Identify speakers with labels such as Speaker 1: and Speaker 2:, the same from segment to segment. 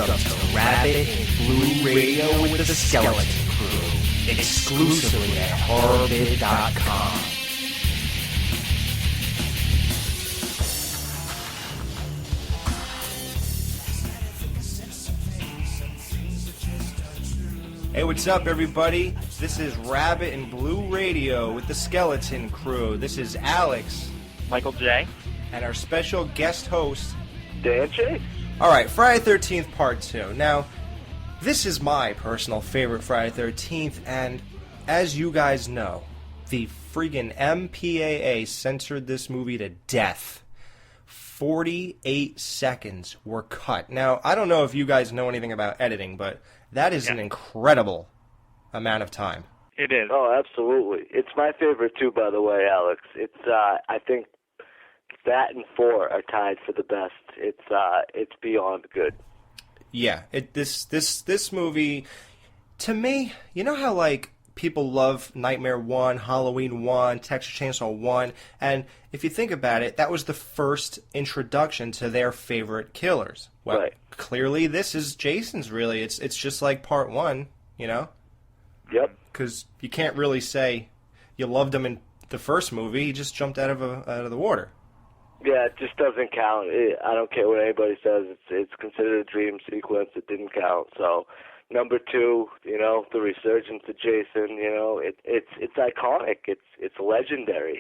Speaker 1: Welcome to Rabbit and Blue Radio with the Skeleton Crew, exclusively at horrorbid.com.
Speaker 2: Hey, what's up, everybody? This is Rabbit and Blue Radio with the Skeleton Crew. This is Alex,
Speaker 3: Michael J,
Speaker 2: and our special guest host,
Speaker 4: Dan J.
Speaker 2: All right, Friday 13th Part 2. Now, this is my personal favorite Friday 13th, and as you guys know, the friggin' MPAA censored this movie to death. 48 seconds were cut. Now, I don't know if you guys know anything about editing, but that is an incredible amount of time.
Speaker 3: It is.
Speaker 4: Oh, absolutely. It's my favorite too, by the way, Alex. It's I think that and 4 are tied for the best. It's beyond good.
Speaker 2: Yeah, this movie, to me, you know how like people love Nightmare 1, Halloween 1, Texas Chainsaw 1, and if you think about it, that was the first introduction to their favorite killers. Well,
Speaker 4: right.
Speaker 2: Clearly this is Jason's, really. It's just like Part 1, you know?
Speaker 4: Yep.
Speaker 2: Because you can't really say you loved him in the first movie. He just jumped out of the water.
Speaker 4: Yeah, it just doesn't count. I don't care what anybody says. It's considered a dream sequence. It didn't count. So, number 2, you know, the resurgence of Jason. You know, it's iconic. It's legendary.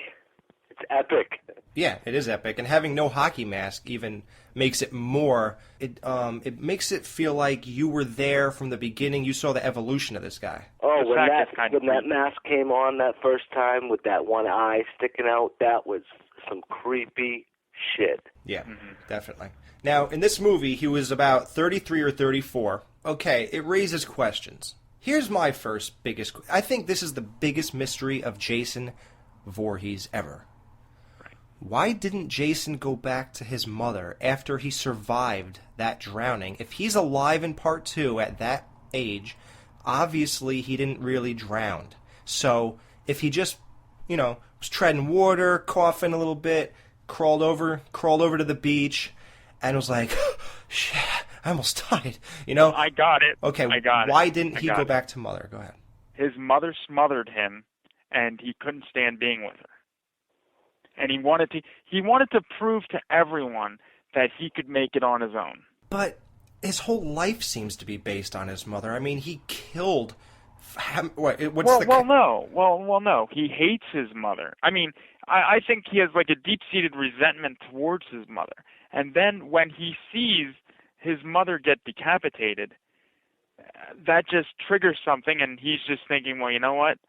Speaker 4: It's epic.
Speaker 2: Yeah, it is epic, and having no hockey mask even makes it more. It makes it feel like you were there from the beginning. You saw the evolution of this guy.
Speaker 4: Oh, when that mask came on that first time with that one eye sticking out, that was some creepy shit.
Speaker 2: Yeah, definitely. Now, in this movie, he was about 33 or 34. Okay, it raises questions. Here's my first biggest. I think this is the biggest mystery of Jason Voorhees ever. Why didn't Jason go back to his mother after he survived that drowning? If he's alive in Part 2 at that age, obviously he didn't really drown. So if he just, you know, was treading water, coughing a little bit, crawled over to the beach, and was like, shit, I almost died. You know?
Speaker 3: I got it.
Speaker 2: Okay, why didn't he go back to mother? Go ahead.
Speaker 3: His mother smothered him, and he couldn't stand being with her. And he wanted to prove to everyone that he could make it on his own.
Speaker 2: But his whole life seems to be based on his mother. I mean, he killed.
Speaker 3: No. He hates his mother. I mean, I think he has like a deep-seated resentment towards his mother. And then when he sees his mother get decapitated, that just triggers something, and he's just thinking, well, you know what?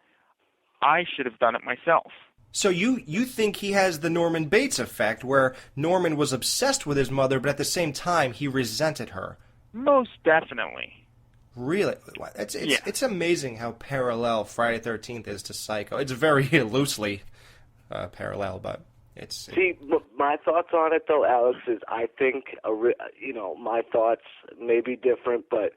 Speaker 3: I should have done it myself.
Speaker 2: So you think he has the Norman Bates effect, where Norman was obsessed with his mother, but at the same time he resented her?
Speaker 3: Most definitely.
Speaker 2: Really? It's amazing how parallel Friday the 13th is to Psycho. It's very loosely parallel, but it's...
Speaker 4: See, my thoughts on it, though, Alex, is I think, you know, my thoughts may be different, but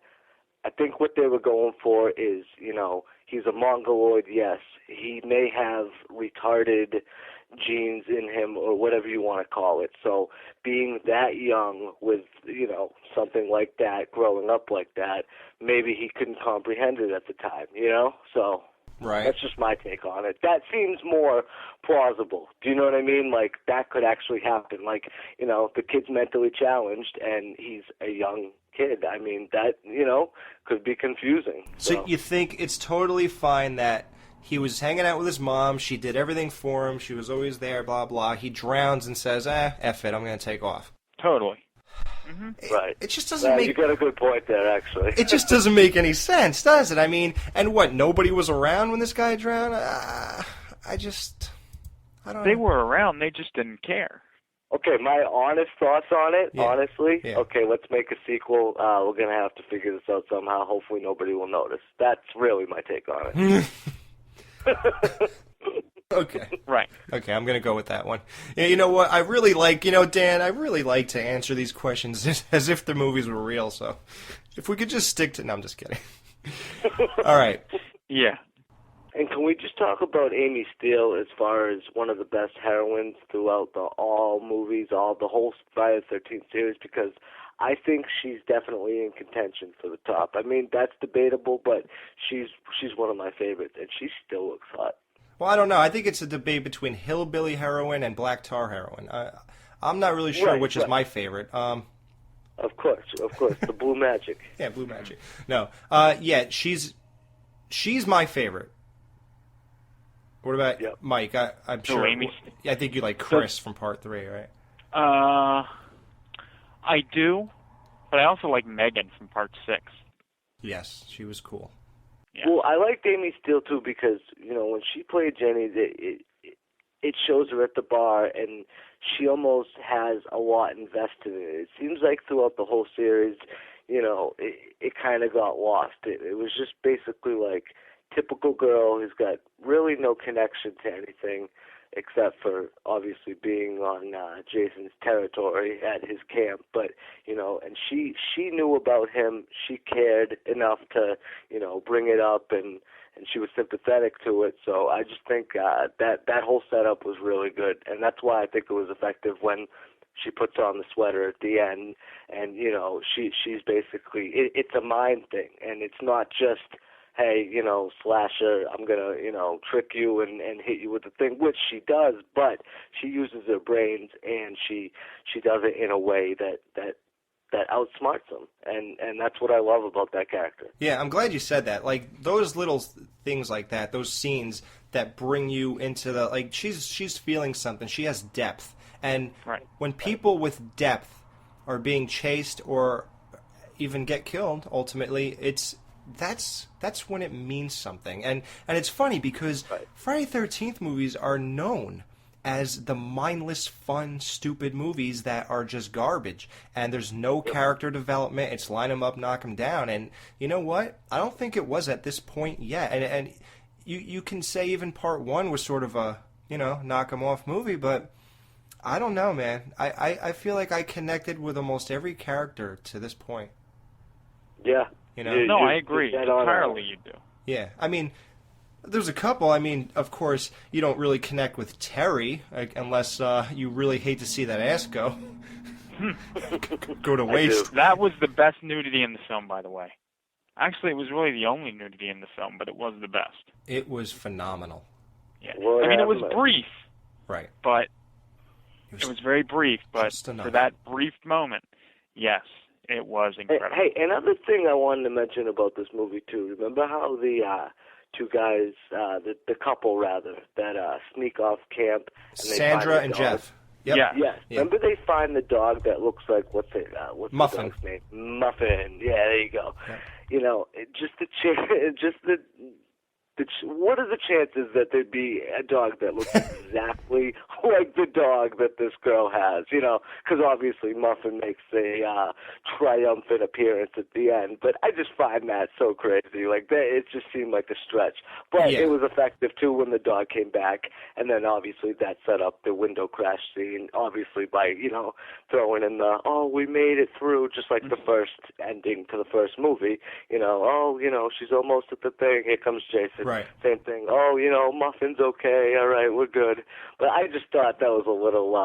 Speaker 4: I think what they were going for is, you know, he's a mongoloid, yes. He may have retarded genes in him or whatever you want to call it. So being that young with, you know, something like that, growing up like that, maybe he couldn't comprehend it at the time, you know? So
Speaker 2: right.
Speaker 4: That's just my take on it. That seems more plausible. Do you know what I mean? Like, that could actually happen. Like, you know, the kid's mentally challenged and he's a young kid. I mean, that, you know, could be confusing.
Speaker 2: So you think it's totally fine that he was hanging out with his mom, she did everything for him, she was always there, blah, blah. He drowns and says, F it, I'm going to take off.
Speaker 3: Totally.
Speaker 4: Right.
Speaker 2: It just doesn't make...
Speaker 4: You got a good point there, actually.
Speaker 2: It just doesn't make any sense, does it? I mean, and what, nobody was around when this guy drowned? I don't know.
Speaker 3: They were around, they just didn't care.
Speaker 4: Okay, my honest thoughts on it, honestly,
Speaker 2: Yeah.
Speaker 4: Okay, let's make a sequel. We're going to have to figure this out somehow. Hopefully nobody will notice. That's really my take on it.
Speaker 2: Okay.
Speaker 3: Right.
Speaker 2: Okay, I'm going to go with that one. Yeah, you know what? I really like, you know, Dan, I really like to answer these questions as if the movies were real, so if we could just stick to... No, I'm just kidding. All right.
Speaker 3: Yeah.
Speaker 4: And can we just talk about Amy Steele as far as one of the best heroines throughout all movies, the whole Friday the 13th series? Because I think she's definitely in contention for the top. I mean, that's debatable, but she's one of my favorites, and she still looks hot.
Speaker 2: Well, I don't know. I think it's a debate between hillbilly heroine and black tar heroine. I'm not really sure which is my favorite.
Speaker 4: Of course, the Blue Magic.
Speaker 2: Yeah, Blue Magic. No, yeah, she's my favorite. What about Mike? I'm sure. I think you like Chris from Part 3, right?
Speaker 3: I do, but I also like Megan from Part 6.
Speaker 2: Yes, she was cool.
Speaker 3: Yeah.
Speaker 4: Well, I liked Amy Steele too because when she played Jenny, it shows her at the bar, and she almost has a lot invested in it. It seems like throughout the whole series, it kind of got lost. It was just basically like typical girl who's got really no connection to anything except for obviously being on Jason's territory at his camp. But, and she knew about him. She cared enough to, bring it up, and she was sympathetic to it. So I just think that whole setup was really good. And that's why I think it was effective when she puts on the sweater at the end. And, she's basically, it's a mind thing. And it's not just, hey, slasher, I'm going to, trick you and hit you with the thing, which she does, but she uses her brains, and she does it in a way that outsmarts them, and that's what I love about that character.
Speaker 2: Yeah, I'm glad you said that. Like, those little things like that, those scenes that bring you into the, like, she's feeling something, she has depth, and when people with depth are being chased or even get killed, ultimately, that's when it means something. And it's funny because Friday the 13th movies are known as the mindless, fun, stupid movies that are just garbage. And there's no character development. It's line them up, knock them down. And you know what? I don't think it was at this point yet. And you can say even Part 1 was sort of a, knock them off movie, but I don't know, man. I feel like I connected with almost every character to this point.
Speaker 4: Yeah.
Speaker 3: No, I agree. Entirely you do.
Speaker 2: Yeah. I mean, there's a couple. I mean, of course, you don't really connect with Terry unless you really hate to see that ass go. Go to waste.
Speaker 3: That was the best nudity in the film, by the way. Actually, it was really the only nudity in the film, but it was the best.
Speaker 2: It was phenomenal.
Speaker 3: Yeah. I mean, it was brief.
Speaker 2: Right.
Speaker 3: But it was very brief, but for that brief moment, yes. It was incredible.
Speaker 4: Hey, another thing I wanted to mention about this movie, too. Remember how the two guys, the couple, rather, that sneak off camp? And
Speaker 2: Sandra and Jeff. Yep.
Speaker 3: Yeah.
Speaker 4: Yes. Yeah. Remember they find the dog that looks like, what's
Speaker 2: Muffin.
Speaker 4: The dog's name? Muffin. Yeah, there you go. Yeah. What are the chances that there'd be a dog that looks exactly like the dog that this girl has? Because obviously Muffin makes a triumphant appearance at the end. But I just find that so crazy. Like, it just seemed like a stretch. But it was effective, too, when the dog came back. And then, obviously, that set up the window crash scene, obviously, by, throwing in we made it through, just like the first ending to the first movie. She's almost at the thing. Here comes Jason.
Speaker 2: Right.
Speaker 4: Same thing. Muffin's okay. All right, we're good. But I just thought that was a little,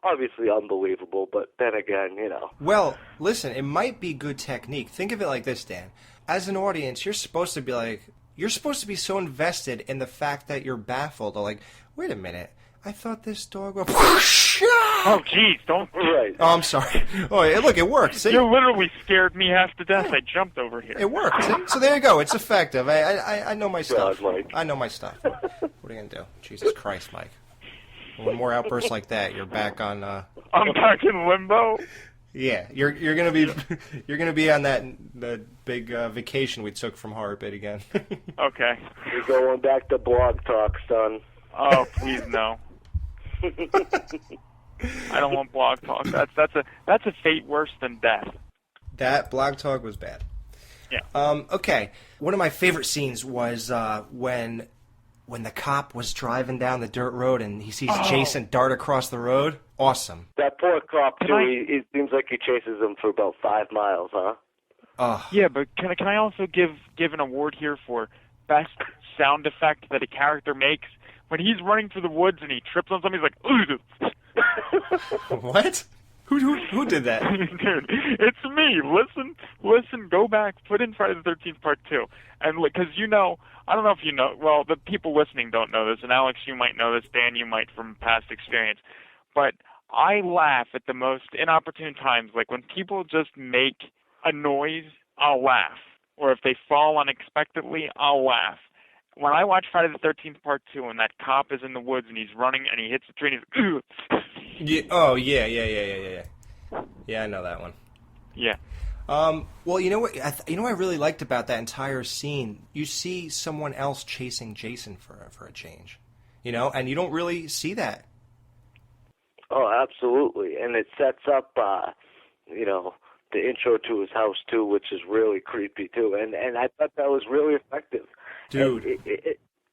Speaker 4: obviously unbelievable. But then again,
Speaker 2: Well, listen, it might be good technique. Think of it like this, Dan. As an audience, you're supposed to be so invested in the fact that you're baffled. Or like, wait a minute, I thought this dog was...
Speaker 3: Oh, jeez, don't...
Speaker 4: Right.
Speaker 2: Oh, I'm sorry. Oh, look, it worked. See?
Speaker 3: You literally scared me half to death. I jumped over here.
Speaker 2: It worked. See? So there you go. It's effective. I know my stuff.
Speaker 4: God, Mike.
Speaker 2: I know my stuff. What are you going to do? Jesus Christ, Mike. One more outburst like that, you're back on...
Speaker 3: I'm back in limbo?
Speaker 2: Yeah, you're gonna be on the big vacation we took from Horror Bit again.
Speaker 3: Okay.
Speaker 4: You're going back to Blog Talk, son.
Speaker 3: Oh, please no. I don't want Blog Talk. That's a fate worse than death.
Speaker 2: That Blog Talk was bad.
Speaker 3: Yeah.
Speaker 2: Okay. One of my favorite scenes was when the cop was driving down the dirt road and he sees Jason dart across the road. Awesome.
Speaker 4: That poor cop too. It seems like he chases him for about 5 miles, huh?
Speaker 3: Yeah, but can I also give an award here for best sound effect that a character makes when he's running through the woods and he trips on something? He's like,
Speaker 2: what? Who did that?
Speaker 3: Dude, it's me. Listen, go back, put in Friday the 13th Part 2. And because I don't know if you know, well, the people listening don't know this, and Alex, you might know this, Dan, you might from past experience. But I laugh at the most inopportune times, like when people just make a noise, I'll laugh. Or if they fall unexpectedly, I'll laugh. When I watch Friday the 13th Part 2 and that cop is in the woods and he's running and he hits the tree and he's...
Speaker 2: Yeah, oh, yeah. Yeah, I know that one.
Speaker 3: Yeah.
Speaker 2: Well, you know what? What I really liked about that entire scene? You see someone else chasing Jason for a change, and you don't really see that.
Speaker 4: Oh, absolutely, and it sets up, the intro to his house too, which is really creepy too, and I thought that was really effective.
Speaker 2: Dude,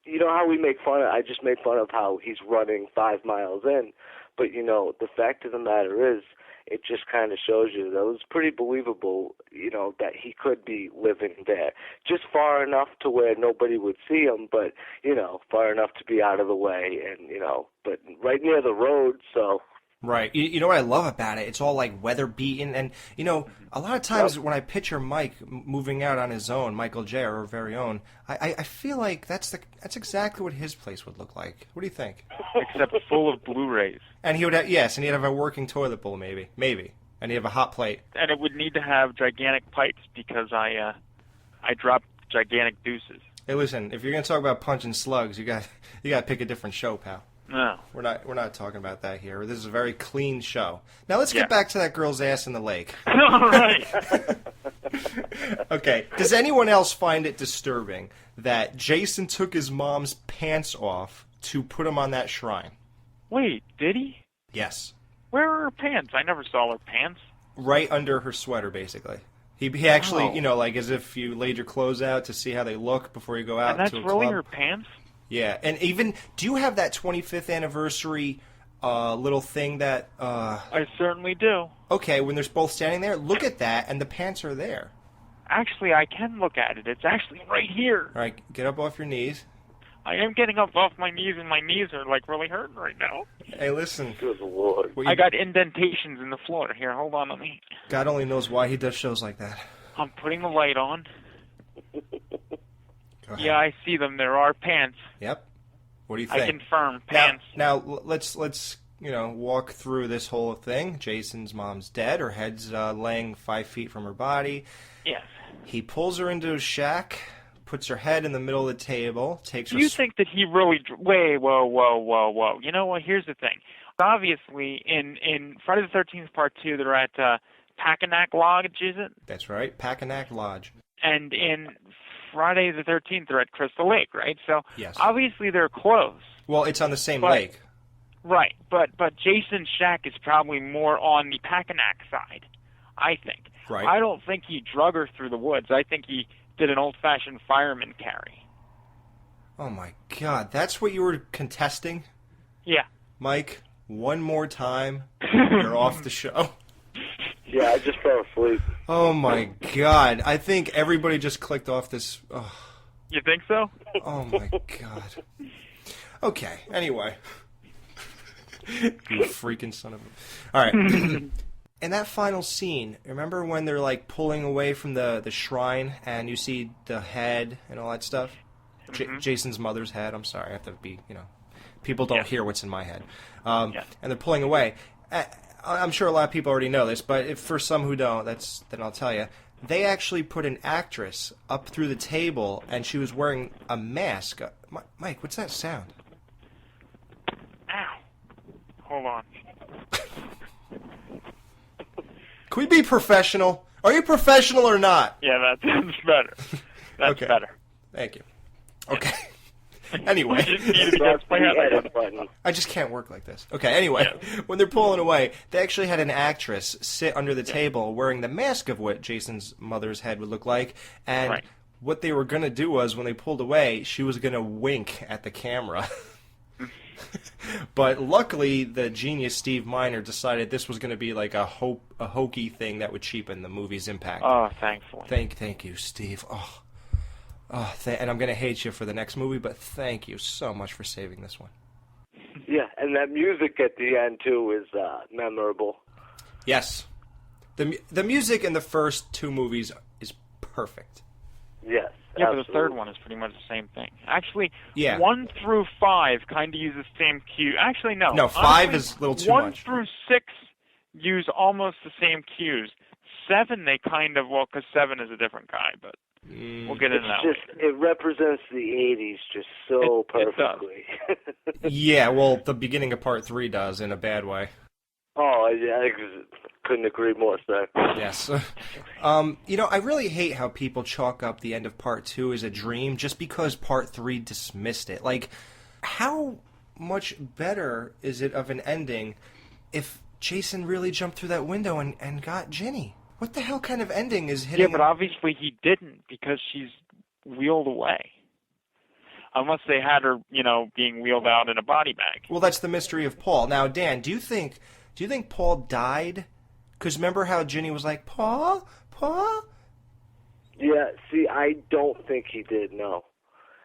Speaker 4: you know how we make fun of? I just made fun of how he's running 5 miles in, but the fact of the matter is, it just kind of shows you that it was pretty believable, that he could be living there. Just far enough to where nobody would see him, but, far enough to be out of the way and, but right near the road, so...
Speaker 2: Right. You know what I love about it? It's all like weather beaten, and a lot of times when I picture Mike moving out on his own, Michael J, our very own, I feel like that's exactly what his place would look like. What do you think?
Speaker 3: Except full of Blu-rays.
Speaker 2: And he would have, and he'd have a working toilet bowl, maybe, and he'd have a hot plate.
Speaker 3: And it would need to have gigantic pipes because I dropped gigantic deuces.
Speaker 2: Hey, listen, if you're gonna talk about punching slugs, you got to pick a different show, pal.
Speaker 3: No.
Speaker 2: We're not talking about that here. This is a very clean show. Now let's get back to that girl's ass in the lake.
Speaker 3: All right.
Speaker 2: Okay. Does anyone else find it disturbing that Jason took his mom's pants off to put them on that shrine?
Speaker 3: Wait, did he?
Speaker 2: Yes.
Speaker 3: Where are her pants? I never saw her pants.
Speaker 2: Right under her sweater, basically. He actually, like as if you laid your clothes out to see how they look before you go out to a club.
Speaker 3: And that's really her pants?
Speaker 2: Yeah, and even, do you have that 25th anniversary little thing that...
Speaker 3: I certainly do.
Speaker 2: Okay, when they're both standing there, look at that, and the pants are there.
Speaker 3: Actually, I can look at it. It's actually right here.
Speaker 2: All right, get up off your knees.
Speaker 3: I am getting up off my knees, and my knees are, really hurting right now.
Speaker 2: Hey, listen.
Speaker 4: Good Lord.
Speaker 3: I got indentations in the floor. Here, hold on to me.
Speaker 2: God only knows why he does shows like that.
Speaker 3: I'm putting the light on. Yeah, I see them. There are pants.
Speaker 2: Yep. What do you think?
Speaker 3: I confirm, pants.
Speaker 2: Now let's walk through this whole thing. Jason's mom's dead. Her head's laying 5 feet from her body.
Speaker 3: Yes.
Speaker 2: He pulls her into his shack, puts her head in the middle of the table, takes her...
Speaker 3: Do you think that he really... Wait, whoa. You know what? Here's the thing. Obviously, in Friday the 13th Part 2, they're at Packanack Lodge, is it?
Speaker 2: That's right, Packanack Lodge.
Speaker 3: And in Friday the 13th, they're at Crystal Lake, right? So
Speaker 2: yes.
Speaker 3: Obviously they're close.
Speaker 2: Well, it's on the same lake.
Speaker 3: Right, but Jason's shack is probably more on the Packanack side, I think.
Speaker 2: Right.
Speaker 3: I don't think he drug her through the woods. I think he did an old-fashioned fireman carry.
Speaker 2: Oh, my God. That's what you were contesting?
Speaker 3: Yeah.
Speaker 2: Mike, one more time, you're off the show.
Speaker 4: Yeah, I just fell asleep.
Speaker 2: Oh, my God. I think everybody just clicked off this. Oh.
Speaker 3: You think so?
Speaker 2: Oh, my God. Okay, anyway. You freaking son of a... All right. In that final scene, remember when they're, pulling away from the shrine and you see the head and all that stuff? Jason's mother's head. I'm sorry. I have to be, people don't hear what's in my head. And they're pulling away. I'm sure a lot of people already know this, but if for some who don't, then I'll tell you. They actually put an actress up through the table, and she was wearing a mask. Mike, what's that sound?
Speaker 3: Ow. Hold on.
Speaker 2: Can we be professional? Are you professional or not?
Speaker 3: Yeah, that's better. That's better.
Speaker 2: Thank you. Okay. Anyway. I just can't work like this. Okay, anyway. Yeah. When they're pulling away, they actually had an actress sit under the table wearing the mask of what Jason's mother's head would look like. And what they were going to do was, when they pulled away, she was going to wink at the camera. But luckily, the genius Steve Miner decided this was going to be like a hokey thing that would cheapen the movie's impact.
Speaker 3: Oh, thankfully.
Speaker 2: Thank you, Steve. And I'm going to hate you for the next movie, but thank you so much for saving this one.
Speaker 4: Yeah, and that music at the end, too, is memorable.
Speaker 2: Yes. The music in the first two movies is perfect.
Speaker 4: Yes.
Speaker 3: Yeah,
Speaker 4: absolutely.
Speaker 3: but the third one is pretty much the same thing. Actually,
Speaker 2: Yeah.
Speaker 3: 1 through 5 kind of use the same cue. Actually, no.
Speaker 2: No, 5
Speaker 3: Honestly,
Speaker 2: is a little too
Speaker 3: 1
Speaker 2: much.
Speaker 3: through 6 use almost the same cues. 7, they kind of, well, because 7 is a different guy, but we'll get into that later.
Speaker 4: It represents the 80s just so
Speaker 3: It does.
Speaker 4: perfectly.
Speaker 2: Yeah, well, the beginning of part 3 does in a bad way.
Speaker 4: Oh, yeah, I couldn't agree more, sir.
Speaker 2: Yes. I really hate how people chalk up the end of part 2 as a dream just because part 3 dismissed it. Like, how much better is it of an ending if Jason really jumped through that window and got Ginny? What the hell kind of ending is hitting...
Speaker 3: Yeah, but obviously he didn't because she's wheeled away. Unless they had her, being wheeled out in a body bag.
Speaker 2: Well, that's the mystery of Paul. Now, Dan, do you think Paul died? Because remember how Ginny was like, Paul?
Speaker 4: Yeah, see, I don't think he did, no.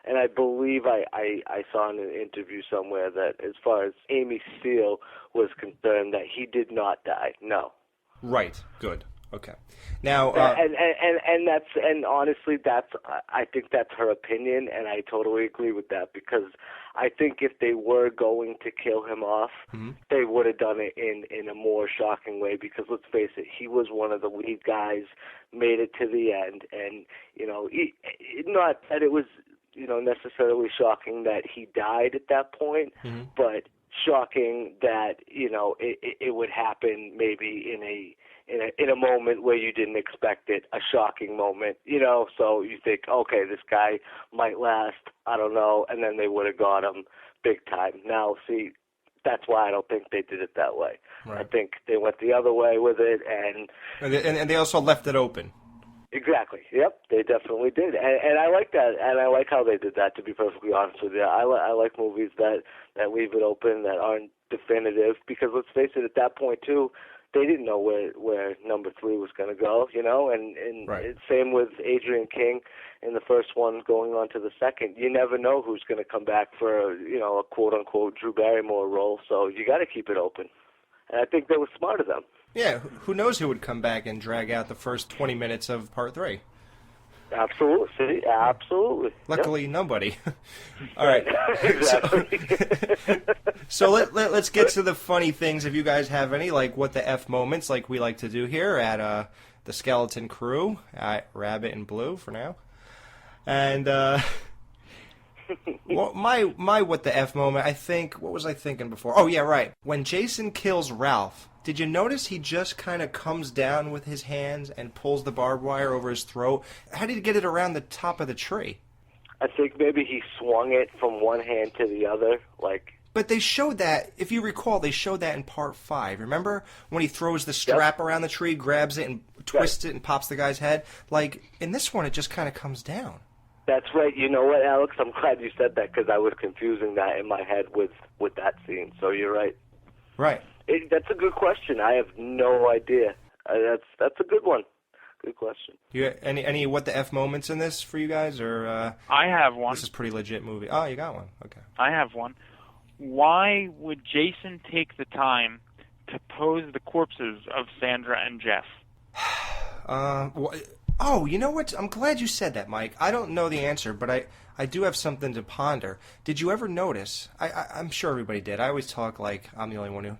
Speaker 4: And I believe I saw in an interview somewhere that as far as Amy Steele was concerned, that he did not die, no.
Speaker 2: Right, good. Okay. Now,
Speaker 4: and honestly, I think that's her opinion, and I totally agree with that because I think if they were going to kill him off, they would have done it in a more shocking way. Because let's face it, he was one of the lead guys, made it to the end, and not that it was necessarily shocking that he died at that point, but shocking that it would happen maybe in a moment where you didn't expect it, a shocking moment, so you think, okay, this guy might last, I don't know, and then they would have got him big time. Now, see, that's why I don't think they did it that way.
Speaker 2: Right.
Speaker 4: I think they went the other way with it,
Speaker 2: and they also left it open.
Speaker 4: Exactly. Yep, they definitely did, and I like that, and I like how they did that. To be perfectly honest with you, I like movies that leave it open, that aren't definitive, because let's face it, at that point too, they didn't know where number 3 was going to go, and
Speaker 2: right.
Speaker 4: It's same with Adrian King in the first one going on to the second. You never know who's going to come back for a quote unquote Drew Barrymore role, so you got to keep it open, and I think they were smart of them.
Speaker 2: Yeah, who knows who would come back and drag out the first 20 minutes of part 3?
Speaker 4: Absolutely. See, absolutely.
Speaker 2: Luckily, nobody. All right.
Speaker 4: Exactly.
Speaker 2: So let's get to the funny things. If you guys have any, like what the F moments, like we like to do here at the Skeleton Crew, at Rabbit and Blue for now. And well, my what the F moment, I think, what was I thinking before? Oh, yeah, right. When Jason kills Ralph, did you notice he just kind of comes down with his hands and pulls the barbed wire over his throat? How did he get it around the top of the tree?
Speaker 4: I think maybe he swung it from one hand to the other, like...
Speaker 2: But they showed that, if you recall, they showed that in part 5. Remember when he throws the strap around the tree, grabs it and twists it and pops the guy's head? Like, in this one, it just kind of comes down.
Speaker 4: That's right. You know what, Alex? I'm glad you said that because I was confusing that in my head with that scene. So you're right.
Speaker 2: Right.
Speaker 4: That's a good question. I have no idea. That's a good one. Good question.
Speaker 2: You any what the F moments in this for you guys, or
Speaker 3: I have one.
Speaker 2: This is a pretty legit movie. Oh, you got one. Okay.
Speaker 3: I have one. Why would Jason take the time to pose the corpses of Sandra and Jeff?
Speaker 2: Oh, you know what? I'm glad you said that, Mike. I don't know the answer, but I do have something to ponder. Did you ever notice? I'm sure everybody did. I always talk like I'm the only one who,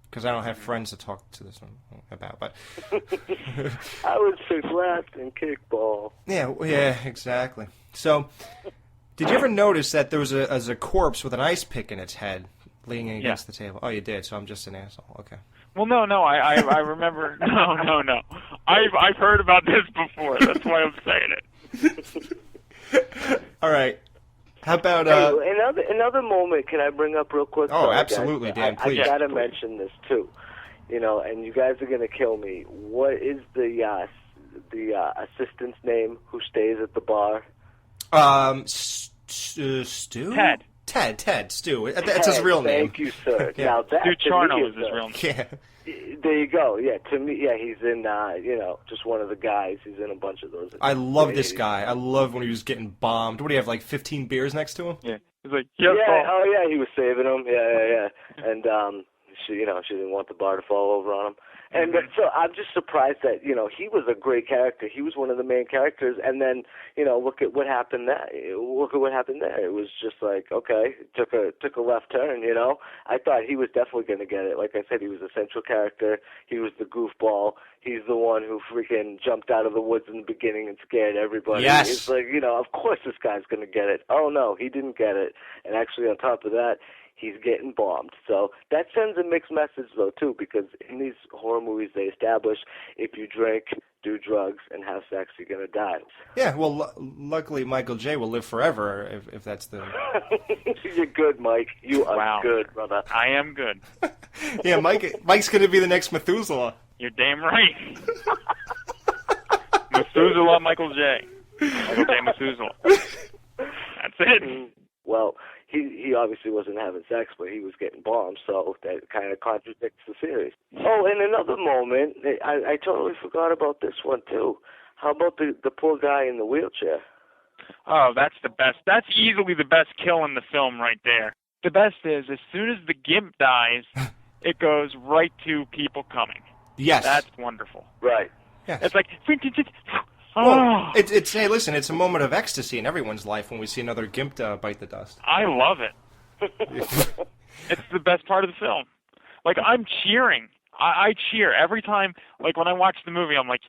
Speaker 2: because I don't have friends to talk to this one about. But
Speaker 4: I would say last and kickball.
Speaker 2: Yeah, exactly. So, did you ever notice that there was a corpse with an ice pick in its head leaning against the table? Oh, you did. So I'm just an asshole. Okay.
Speaker 3: Well, no, I remember. No. I've heard about this before. That's why I'm saying it.
Speaker 2: All right. How about
Speaker 4: another moment? Can I bring up real quick?
Speaker 2: Oh, absolutely, Dan. Please.
Speaker 4: I gotta mention this too. And you guys are gonna kill me. What is the assistant's name who stays at the bar?
Speaker 2: Stu?
Speaker 3: Ted.
Speaker 2: Stu. That's his real name.
Speaker 4: Thank you, sir.
Speaker 2: Yeah.
Speaker 4: Now that
Speaker 3: Stu Charno is his real name.
Speaker 2: Yeah.
Speaker 4: There you go. Yeah, to me, he's in, just one of the guys. He's in a bunch of those.
Speaker 2: I love this guy. I love when he was getting bombed. What do you have, like 15 beers next to him?
Speaker 3: Yeah. He's like,
Speaker 4: he was saving them. Yeah. And, she didn't want the bar to fall over on him. And so I'm just surprised that, he was a great character. He was one of the main characters, and then, look at what happened there. Look at what happened there. It was just like, okay, took a left turn, I thought he was definitely going to get it. Like I said, he was a central character. He was the goofball. He's the one who freaking jumped out of the woods in the beginning and scared everybody.
Speaker 2: Yes.
Speaker 4: It's like, of course this guy's going to get it. Oh, no, he didn't get it. And actually, on top of that, he's getting bombed. So that sends a mixed message, though, too, because in these horror movies, they establish if you drink, do drugs, and have sex, you're going to die.
Speaker 2: Yeah, well, luckily Michael J. will live forever if that's the...
Speaker 4: You're good, Mike. You are good, brother.
Speaker 3: I am good.
Speaker 2: Yeah, Mike's going to be the next Methuselah.
Speaker 3: You're damn right. Methuselah Michael J. Michael J. Methuselah. That's it.
Speaker 4: Well, he obviously wasn't having sex, but he was getting bombed, so that kind of contradicts the series. Oh, and another moment, I totally forgot about this one, too. How about the poor guy in the wheelchair?
Speaker 3: Oh, that's the best. That's easily the best kill in the film right there. The best is, as soon as the gimp dies, it goes right to people coming.
Speaker 2: Yes.
Speaker 3: That's wonderful.
Speaker 4: Right.
Speaker 2: Yes.
Speaker 3: It's like...
Speaker 2: Well, hey, listen, it's a moment of ecstasy in everyone's life when we see another gimp bite the dust.
Speaker 3: I love it. It's the best part of the film. Like, I'm cheering. I cheer every time. Like, when I watch the movie, I'm like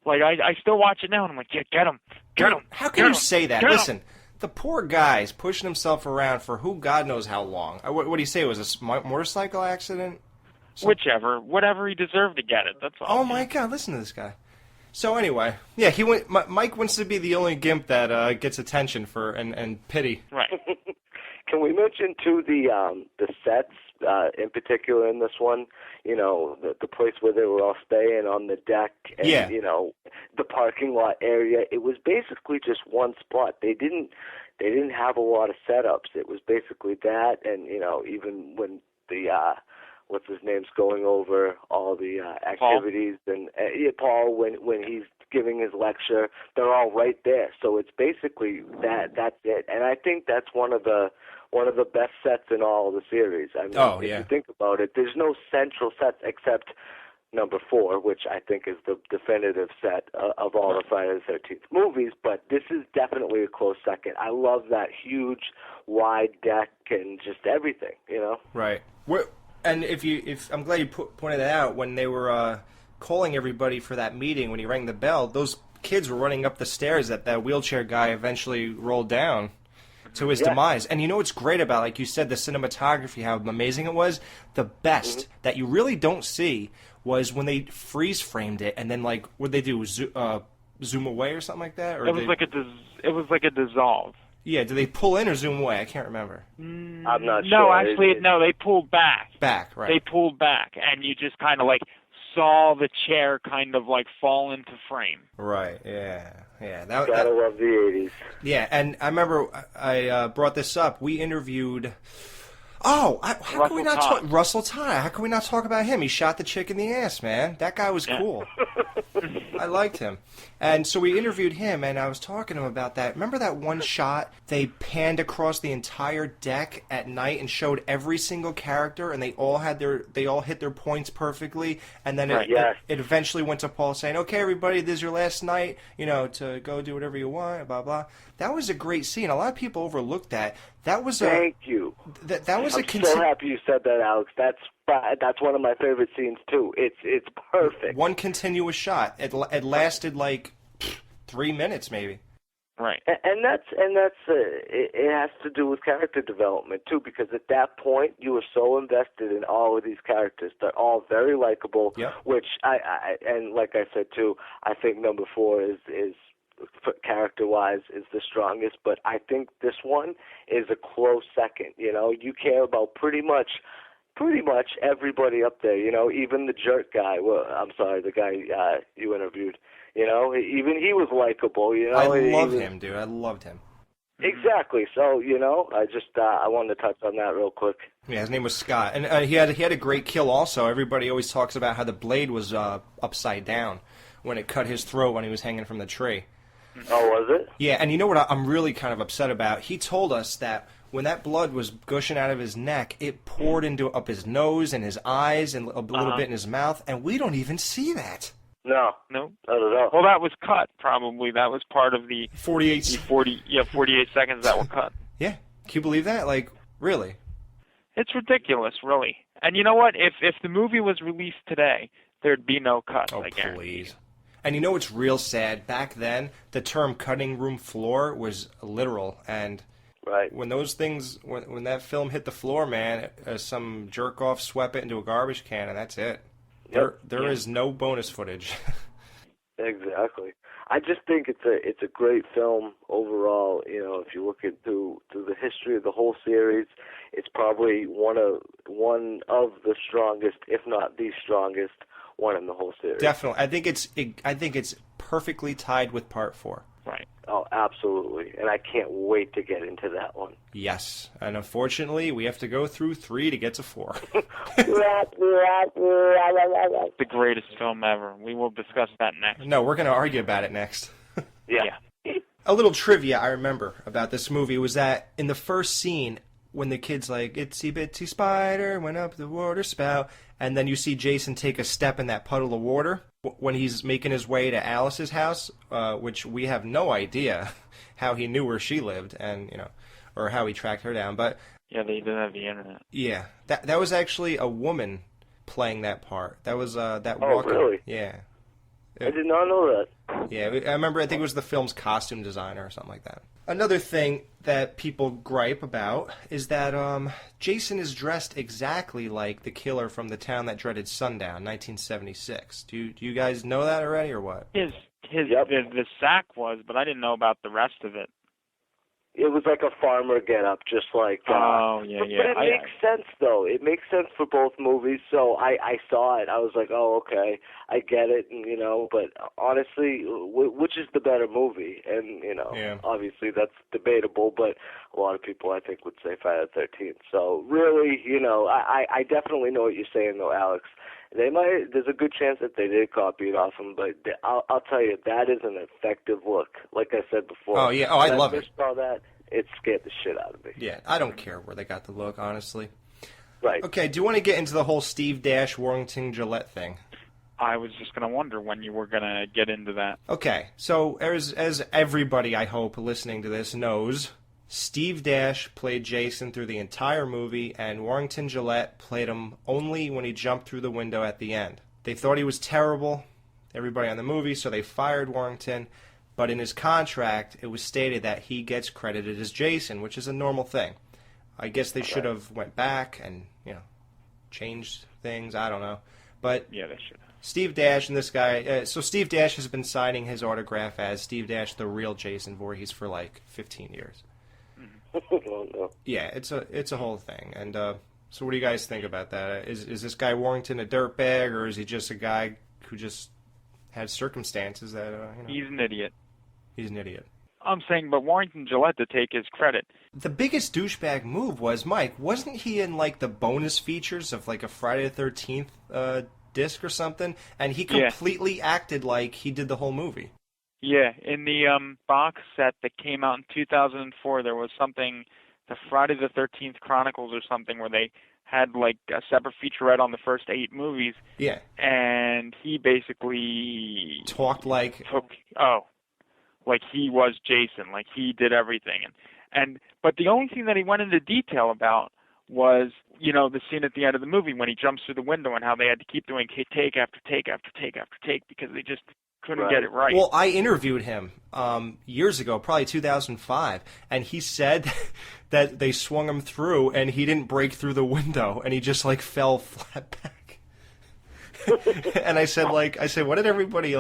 Speaker 3: I still watch it now, and I'm like, get him, get him.
Speaker 2: How can you say that? Listen, the poor guy's pushing himself around for who God knows how long. What do you say? It was a motorcycle accident?
Speaker 3: Whatever he deserved to get it. That's all.
Speaker 2: Oh my God! Listen to this guy. So anyway, yeah, Mike wants to be the only gimp that gets attention and pity.
Speaker 3: Right.
Speaker 4: Can we mention too the sets in particular in this one? The place where they were all staying on the deck, and the parking lot area. It was basically just one spot. They didn't have a lot of setups. It was basically that, and even when the what's his name's going over all the activities, Paul. And Paul when he's giving his lecture, they're all right there. So it's basically that's it. And I think that's one of the best sets in all of the series. I mean, if you think about it, there's no central set except number 4, which I think is the definitive set of all the Friday the 13th movies, but this is definitely a close second. I love that huge, wide deck and just everything,
Speaker 2: Right. And if I'm glad you pointed that out, when they were calling everybody for that meeting, when he rang the bell, those kids were running up the stairs that wheelchair guy eventually rolled down to his demise. And you know what's great about, like you said, the cinematography, how amazing it was? The best that you really don't see was when they freeze framed it, and then like what they do, zoom away or something like that. Or
Speaker 3: it was like a dissolve.
Speaker 2: Yeah, do they pull in or zoom away? I can't remember.
Speaker 4: I'm not sure.
Speaker 3: No, actually, they pulled back.
Speaker 2: Back, right.
Speaker 3: They pulled back, and you just kind of like saw the chair kind of like fall into frame.
Speaker 2: Right, yeah.
Speaker 4: Gotta love the 80s.
Speaker 2: Yeah, and I remember I brought this up. We interviewed... how can we not talk... Russell Todd. How can we not talk about him? He shot the chick in the ass, man. That guy was cool. I liked him. And so we interviewed him, and I was talking to him about that. Remember that one shot they panned across the entire deck at night and showed every single character, and they all hit their points perfectly, and then it eventually went to Paul saying, "Okay, everybody, this is your last night, to go do whatever you want, blah blah." That was a great scene. A lot of people overlooked that. That was
Speaker 4: Thank you.
Speaker 2: That was
Speaker 4: I'm so happy you said that, Alex. That's one of my favorite scenes too. It's perfect.
Speaker 2: One continuous shot. It lasted like 3 minutes maybe.
Speaker 3: Right.
Speaker 4: And that's it has to do with character development too, because at that point you were so invested in all of these characters. They're all very likable.
Speaker 2: Yep.
Speaker 4: Which I and like I said too, I think number 4 is character-wise is the strongest, but I think this one is a close second. You care about pretty much everybody up there. Even the jerk guy. Well, I'm sorry, the guy you interviewed. Even he was likable.
Speaker 2: I loved him, dude. I loved him.
Speaker 4: Exactly. So I wanted to touch on that real quick.
Speaker 2: Yeah, his name was Scott, and he had a great kill. Also, everybody always talks about how the blade was upside down when it cut his throat when he was hanging from the tree.
Speaker 4: Oh, was it?
Speaker 2: Yeah, and you know what I'm really kind of upset about? He told us that when that blood was gushing out of his neck, it poured up his nose and his eyes and a little bit in his mouth, and we don't even see that.
Speaker 4: No,
Speaker 3: No.
Speaker 4: not at all.
Speaker 3: Well, that was cut, probably. That was part of the
Speaker 2: 48
Speaker 3: 48 seconds that were cut.
Speaker 2: Yeah. Can you believe that? Like, really?
Speaker 3: It's ridiculous, really. And you know what? If the movie was released today, there'd be no cut.
Speaker 2: Oh,
Speaker 3: I guarantee.
Speaker 2: please. And you know what's real sad? Back then, the term cutting room floor was literal. And
Speaker 4: Right.
Speaker 2: when those things, when that film hit the floor, man, some jerk-off swept it into a garbage can, and that's it. There is no bonus footage.
Speaker 4: Exactly. I just think it's a great film overall. You know, if you look into the history of the whole series, it's probably one of the strongest, if not the strongest, one in the whole series.
Speaker 2: Definitely. I think it's perfectly tied with Part 4.
Speaker 3: Right.
Speaker 4: Oh, absolutely. And I can't wait to get into that one.
Speaker 2: Yes. And unfortunately, we have to go through 3 to get to 4.
Speaker 3: The greatest film ever. We will discuss that next.
Speaker 2: No, we're going to argue about it next.
Speaker 4: Yeah.
Speaker 2: A little trivia I remember about this movie was that in the first scene, when the kid's like, itsy bitsy spider went up the water spout, and then you see Jason take a step in that puddle of water when he's making his way to Alice's house, which we have no idea how he knew where she lived, and or how he tracked her down. But
Speaker 3: yeah, they didn't have the internet.
Speaker 2: Yeah, that was actually a woman playing that part. That was that.
Speaker 4: Oh,
Speaker 2: walker.
Speaker 4: really?
Speaker 2: Yeah.
Speaker 4: I did not know that.
Speaker 2: Yeah, I remember. I think it was the film's costume designer or something like that. Another thing that people gripe about is that Jason is dressed exactly like the killer from The Town That Dreaded Sundown, 1976. Do you guys know that already, or what?
Speaker 3: The sack was, but I didn't know about the rest of it.
Speaker 4: It was like a farmer get-up, just like...
Speaker 3: Oh, yeah.
Speaker 4: But it makes sense, though. It makes sense for both movies, so I saw it. I was like, oh, okay, I get it, and, but honestly, which is the better movie? And, obviously that's debatable, but a lot of people, I think, would say Friday the 13th. So, really, I definitely know what you're saying, though, Alex. There's a good chance that they did copy it off him, but I'll tell you, that is an effective look. Like I said before.
Speaker 2: Oh, yeah. Oh, I love it.
Speaker 4: When I first saw that, it scared the shit out of me.
Speaker 2: Yeah, I don't care where they got the look, honestly.
Speaker 4: Right.
Speaker 2: Okay, do you want to get into the whole Steve Dash, Warrington Gillette thing?
Speaker 3: I was just going to wonder when you were going to get into that.
Speaker 2: Okay, so as everybody, I hope, listening to this knows, Steve Dash played Jason through the entire movie, and Warrington Gillette played him only when he jumped through the window at the end. They thought he was terrible, everybody on the movie, so they fired Warrington, but in his contract, it was stated that he gets credited as Jason, which is a normal thing. I guess they should have went back and, changed things, I don't know. But
Speaker 3: yeah, they should have.
Speaker 2: Steve Dash and this guy, so Steve Dash has been signing his autograph as Steve Dash, the real Jason Voorhees, for like 15 years.
Speaker 4: Oh, no.
Speaker 2: Yeah, it's a whole thing. And so what do you guys think about that? Is this guy Warrington a dirtbag, or is he just a guy who just had circumstances that,
Speaker 3: He's an idiot.
Speaker 2: He's an idiot.
Speaker 3: I'm saying, but Warrington Gillette, to take his credit.
Speaker 2: The biggest douchebag move was, Mike, wasn't he in like the bonus features of like a Friday the 13th disc or something? And he completely acted like he did the whole movie.
Speaker 3: Yeah, in the box set that came out in 2004, there was something, the Friday the 13th Chronicles or something, where they had like a separate featurette on the first 8 movies.
Speaker 2: Yeah.
Speaker 3: And he basically
Speaker 2: talked like
Speaker 3: he was Jason, like he did everything. But the only thing that he went into detail about was, the scene at the end of the movie when he jumps through the window and how they had to keep doing take after take after take after take because they just couldn't get it right.
Speaker 2: Well, I interviewed him years ago, probably 2005, and he said that they swung him through and he didn't break through the window and he just like fell flat back. And I said, what did everybody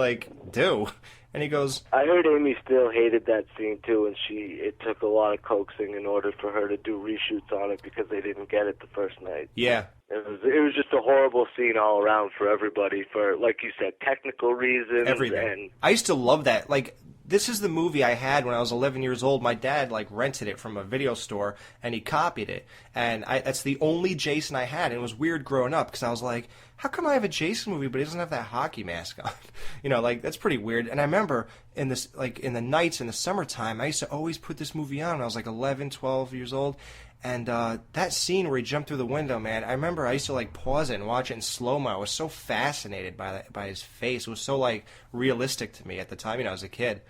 Speaker 2: do? And he goes,
Speaker 4: I heard Amy Steele hated that scene too, and it took a lot of coaxing in order for her to do reshoots on it because they didn't get it the first night.
Speaker 2: Yeah.
Speaker 4: It was just a horrible scene all around for everybody for, like you said, technical reasons.
Speaker 2: Everything.
Speaker 4: And
Speaker 2: I used to love that. this is the movie I had when I was 11 years old. My dad like rented it from a video store and he copied it, and that's the only Jason I had. And it was weird growing up because I was like, how come I have a Jason movie but he doesn't have that hockey mask on? You know, like that's pretty weird. And I remember in the nights in the summertime, I used to always put this movie on when I was like 11, 12 years old. And that scene where he jumped through the window, man, I remember I used to like pause it and watch it in slow-mo. I was so fascinated by his face. It was so like realistic to me at the time, you know, as a kid.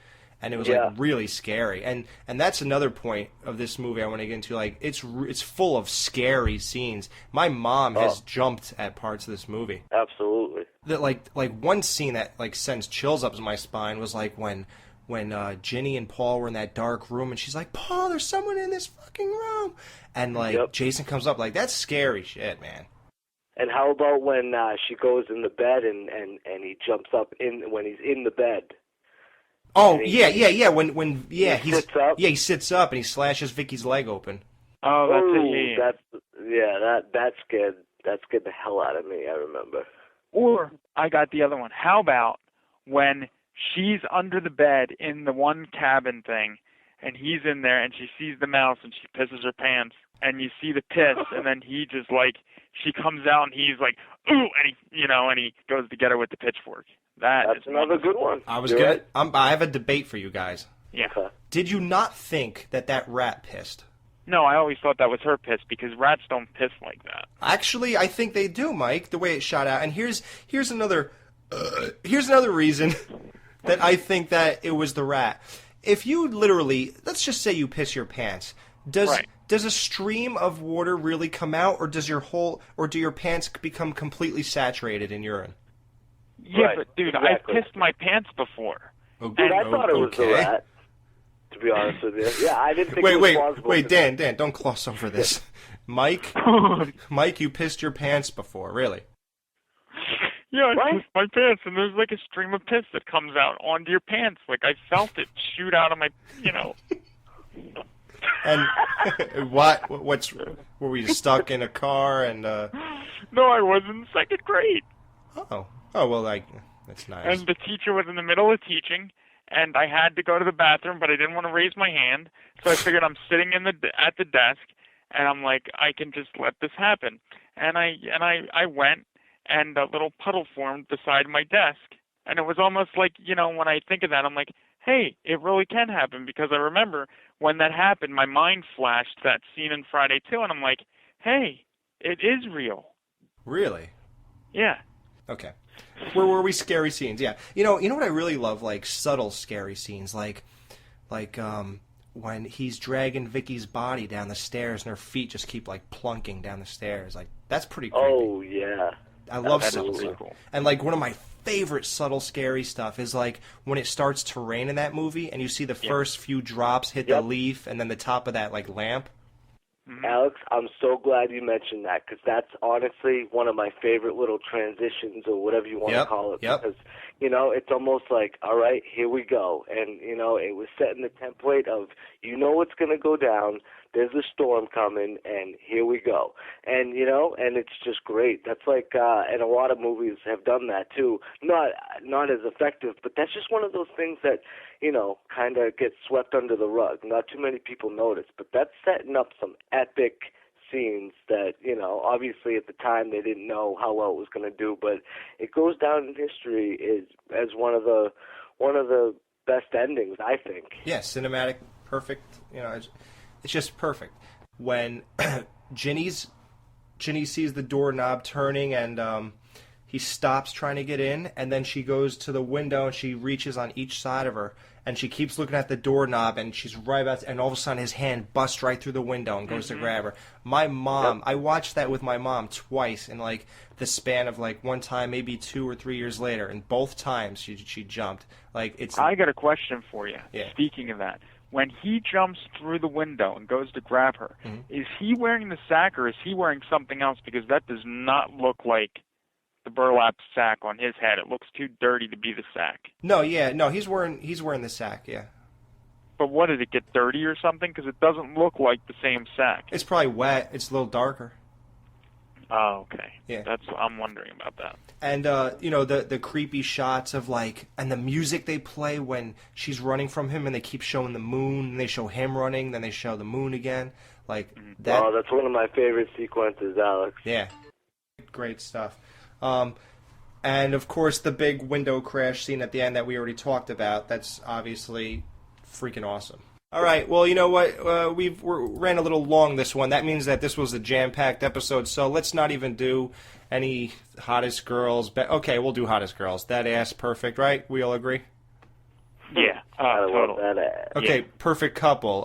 Speaker 2: And it was like really scary. And that's another point of this movie I want to get into. Like it's full of scary scenes. My mom has jumped at parts of this movie.
Speaker 4: Absolutely.
Speaker 2: That like one scene that like sends chills up my spine was like when Ginny and Paul were in that dark room, and she's like, Paul, there's someone in this fucking room. And, like, Jason comes up, like, that's scary shit, man.
Speaker 4: And how about when she goes in the bed and he jumps up when he's in the bed?
Speaker 2: Oh, yeah. When he
Speaker 4: sits up?
Speaker 2: Yeah, he sits up and he slashes Vicky's leg open.
Speaker 3: Oh, that's it.
Speaker 4: That scared the hell out of me, I remember.
Speaker 3: Or, I got the other one. How about when she's under the bed in the one cabin thing, and he's in there, and she sees the mouse, and she pisses her pants, and you see the piss, and then he just like, she comes out, and he's like, ooh, and he goes to get her with the pitchfork.
Speaker 4: That's another good one.
Speaker 2: I have a debate for you guys.
Speaker 3: Yeah.
Speaker 4: Okay.
Speaker 2: Did you not think that rat pissed?
Speaker 3: No, I always thought that was her piss, because rats don't piss like that.
Speaker 2: Actually, I think they do, Mike, the way it shot out. And here's another reason that I think that it was the rat. If you literally, let's just say you piss your pants, does a stream of water really come out, or do your pants become completely saturated in urine?
Speaker 3: Yeah, but dude, exactly. I pissed my pants before.
Speaker 4: Okay. Dude, I thought it was the rat, to be honest with you. Yeah, I didn't think it was plausible.
Speaker 2: Wait, Dan, don't gloss over this. Mike, you pissed your pants before, really?
Speaker 3: Yeah, I pissed my pants, and there's like a stream of piss that comes out onto your pants. Like, I felt it shoot out of my,
Speaker 2: And were you stuck in a car and...
Speaker 3: No, I was in second grade.
Speaker 2: Oh, well, like, that's nice.
Speaker 3: And the teacher was in the middle of teaching, and I had to go to the bathroom, but I didn't want to raise my hand, so I figured I'm sitting at the desk, and I'm like, I can just let this happen. And I went, and a little puddle formed beside my desk. And it was almost like, when I think of that, I'm like, hey, it really can happen, because I remember when that happened, my mind flashed that scene in Friday 2, and I'm like, hey, it is real.
Speaker 2: Really?
Speaker 3: Yeah.
Speaker 2: Okay. Where were we? Scary scenes, yeah. You know what I really love? Like, subtle scary scenes, like when he's dragging Vicky's body down the stairs and her feet just keep, like, plunking down the stairs. Like, that's pretty creepy.
Speaker 4: Oh, yeah.
Speaker 2: I love subtle stuff. Cool. And, like, one of my favorite subtle scary stuff is, like, when it starts to rain in that movie and you see the first few drops hit the leaf and then the top of that, like, lamp.
Speaker 4: Mm-hmm. Alex, I'm so glad you mentioned that, because that's honestly one of my favorite little transitions, or whatever you want to call it.
Speaker 2: Yep.
Speaker 4: Because, it's almost like, all right, here we go. And, it was setting the template of, what's going to go down. There's a storm coming, and here we go. And, and it's just great. That's like, and a lot of movies have done that too. Not as effective, but that's just one of those things that, kind of gets swept under the rug. Not too many people notice, but that's setting up some epic scenes that, obviously at the time they didn't know how well it was going to do, but it goes down in history as one of the best endings, I think.
Speaker 2: Yeah, cinematic, perfect, it's just perfect. When Ginny sees the doorknob turning and he stops trying to get in, and then she goes to the window and she reaches on each side of her and she keeps looking at the doorknob and she's right about to, and all of a sudden his hand busts right through the window and goes to grab her. My mom, I watched that with my mom twice in like the span of like one time, maybe 2 or 3 years later, and both times she jumped. Like it's.
Speaker 3: I got a question for you.
Speaker 2: Yeah.
Speaker 3: Speaking of that. When he jumps through the window and goes to grab her, is he wearing the sack or is he wearing something else? Because that does not look like the burlap sack on his head. It looks too dirty to be the sack.
Speaker 2: No, he's wearing the sack, yeah.
Speaker 3: But what, did it get dirty or something? Because it doesn't look like the same sack.
Speaker 2: It's probably wet. It's a little darker.
Speaker 3: Oh, okay.
Speaker 2: Yeah.
Speaker 3: I'm wondering about that.
Speaker 2: And the creepy shots of and the music they play when she's running from him, and they keep showing the moon, and they show him running, then they show the moon again, that.
Speaker 4: Oh, that's one of my favorite sequences, Alex.
Speaker 2: Yeah, great stuff. And of course the big window crash scene at the end that we already talked about. That's obviously freaking awesome. All right, well, you know what? We ran a little long this one. That means that this was a jam-packed episode, so let's not even do any hottest girls. Okay, we'll do hottest girls. That ass perfect, right? We all agree?
Speaker 3: Yeah,
Speaker 4: I
Speaker 3: total.
Speaker 4: love that ass.
Speaker 2: Okay, perfect couple.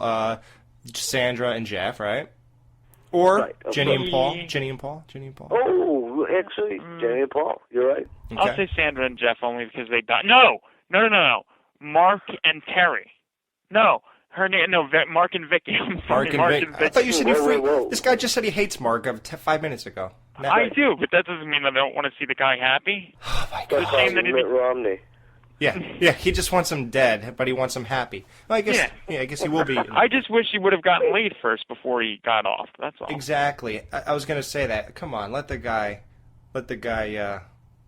Speaker 2: Sandra and Jeff, right? Or
Speaker 4: Right, okay.
Speaker 2: Jenny and Paul. Jenny and Paul.
Speaker 4: Oh, actually, Jenny and Paul, you're right.
Speaker 2: Okay.
Speaker 3: I'll say Sandra and Jeff only because they died. No. Mark and Terry. No. Her name, no, Mark and Vicky. I'm sorry,
Speaker 2: Mark and Vic. I thought you said
Speaker 4: Whoa.
Speaker 2: This guy just said he hates Mark 5 minutes ago.
Speaker 3: I do, but that doesn't mean that I don't want to see the guy happy.
Speaker 2: Oh my
Speaker 4: That's
Speaker 2: god.
Speaker 3: shame that he
Speaker 4: Mitt Romney.
Speaker 2: Yeah, he just wants him dead, but he wants him happy. Well, I guess he will be.
Speaker 3: I just wish he would have gotten laid first before he got off. That's all.
Speaker 2: Exactly. I was gonna say that. Come on, let the guy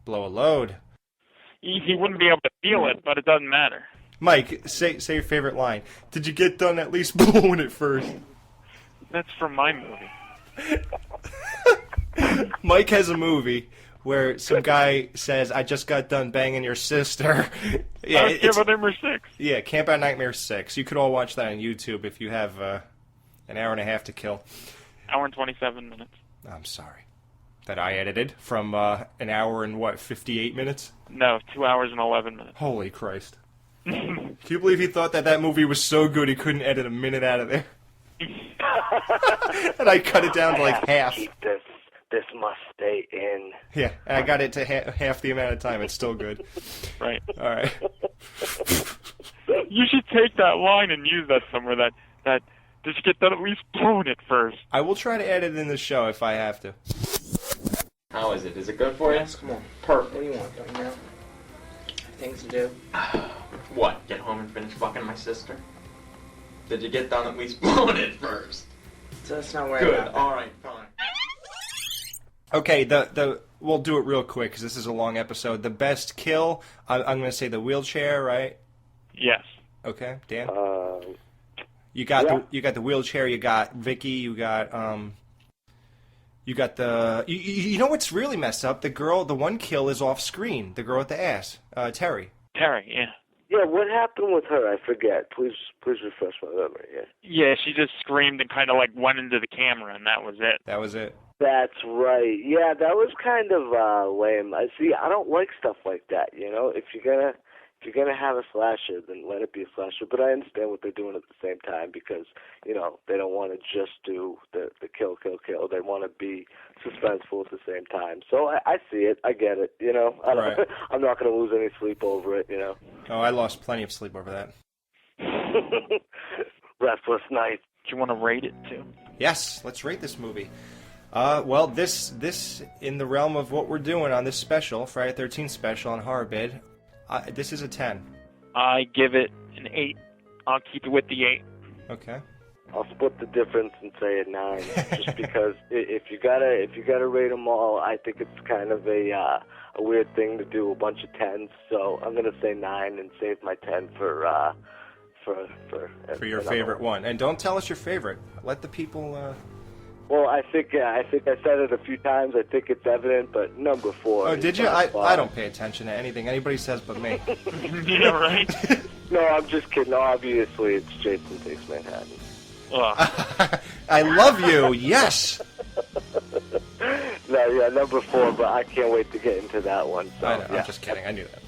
Speaker 2: blow a load.
Speaker 3: He wouldn't be able to feel it, but it doesn't matter.
Speaker 2: Mike, say your favorite line. Did you get done at least blowing it first?
Speaker 3: That's from my movie.
Speaker 2: Mike has a movie where some guy says, "I just got done banging your sister." Yeah,
Speaker 3: Camp Out Nightmare 6.
Speaker 2: Yeah, Camp Out Nightmare 6. You could all watch that on YouTube if you have an hour and a half to kill.
Speaker 3: Hour and 27 minutes.
Speaker 2: I'm sorry. That I edited from an hour and 58 minutes?
Speaker 3: No, 2 hours and 11 minutes.
Speaker 2: Holy Christ. Can you believe he thought that movie was so good he couldn't edit a minute out of there? And I cut it down to half.
Speaker 4: Keep this. This must stay in.
Speaker 2: Yeah, and I got it to half the amount of time. It's still good.
Speaker 3: Right.
Speaker 2: All right.
Speaker 3: You should take that line and use that somewhere. That just get done at least blowing it first.
Speaker 2: I will try to edit in the show if I have to.
Speaker 5: How is it? Is it good for you?
Speaker 6: Come on.
Speaker 5: Perfect.
Speaker 6: What do you want, don't you know? Things to do.
Speaker 5: What? Get home and finish fucking my sister? Did you get done at least blowing it first?
Speaker 6: So let's not worry
Speaker 5: Good.
Speaker 6: about that.
Speaker 5: All right. Fine.
Speaker 2: Okay, we'll do it real quick because this is a long episode. The best kill, I'm going to say the wheelchair, right?
Speaker 3: Yes.
Speaker 2: Okay, Dan. You
Speaker 4: Yeah.
Speaker 2: got the wheelchair. You got Vicky. You got the. You know what's really messed up? The one kill is off screen. The girl with the ass, Terry.
Speaker 3: Terry, yeah.
Speaker 4: Yeah, what happened with her? I forget. Please refresh my memory. Yeah.
Speaker 3: Yeah, she just screamed and kind of went into the camera, and that was it.
Speaker 2: That was it.
Speaker 4: That's right. Yeah, that was kind of lame. I don't like stuff like that. You know, if you're gonna have a slasher, then let it be a slasher. But I understand what they're doing at the same time because they don't want to just do the kill. They want to be suspenseful at the same time. So I see it. I get it.
Speaker 2: Right.
Speaker 4: I'm not gonna lose any sleep over it.
Speaker 2: Oh, I lost plenty of sleep over that.
Speaker 4: Restless nights.
Speaker 3: Do you want to rate it, too?
Speaker 2: Yes, let's rate this movie. Well, this in the realm of what we're doing on this special, Friday the 13th special on Horror Bid, this is a 10.
Speaker 3: I give it an 8. I'll keep it with the 8.
Speaker 2: Okay.
Speaker 4: I'll split the difference and say a 9, just because if you gotta rate them all, I think it's kind of a weird thing to do a bunch of 10s. So I'm gonna say 9 and save my 10 for
Speaker 2: your favorite one. And don't tell us your favorite. Let the people.
Speaker 4: Well, I think I said it a few times. I think it's evident, but number 4.
Speaker 2: Oh, did you? I don't pay attention to anything anybody says but me.
Speaker 3: Yeah, right?
Speaker 4: No, I'm just kidding. Obviously, it's Jason Takes Manhattan.
Speaker 2: I love you. Yes.
Speaker 4: No, yeah, number 4, but I can't wait to get into that one. So,
Speaker 2: I know,
Speaker 4: yeah.
Speaker 2: I'm just kidding. I knew that.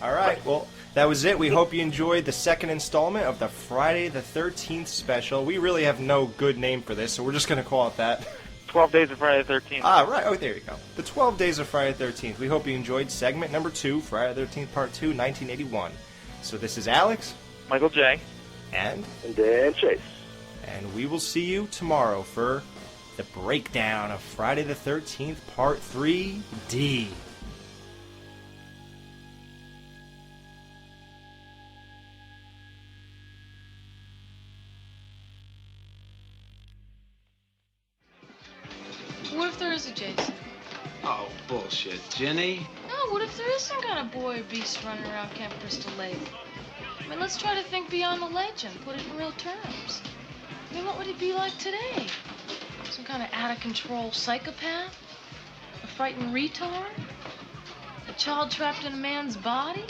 Speaker 2: All right. Well, that was it. We hope you enjoyed the second installment of the Friday the 13th special. We really have no good name for this, so we're just going to call it that.
Speaker 3: 12 Days of Friday the 13th.
Speaker 2: Ah, right. Oh, there you go. The 12 Days of Friday the 13th. We hope you enjoyed segment number 2, Friday the 13th, Part 2, 1981. So this is Alex.
Speaker 3: Michael J.
Speaker 2: And
Speaker 4: Dan Chase.
Speaker 2: And we will see you tomorrow for the breakdown of Friday the 13th, Part 3D.
Speaker 7: What if there is a Jason? bullshit, Ginny.
Speaker 8: No, what if there is some kind of boy or beast running around Camp Crystal Lake? I mean, let's try to think beyond the legend, put it in real terms. I mean, what would he be like today? Some kind of out-of-control psychopath? A frightened retard? A child trapped in a man's body?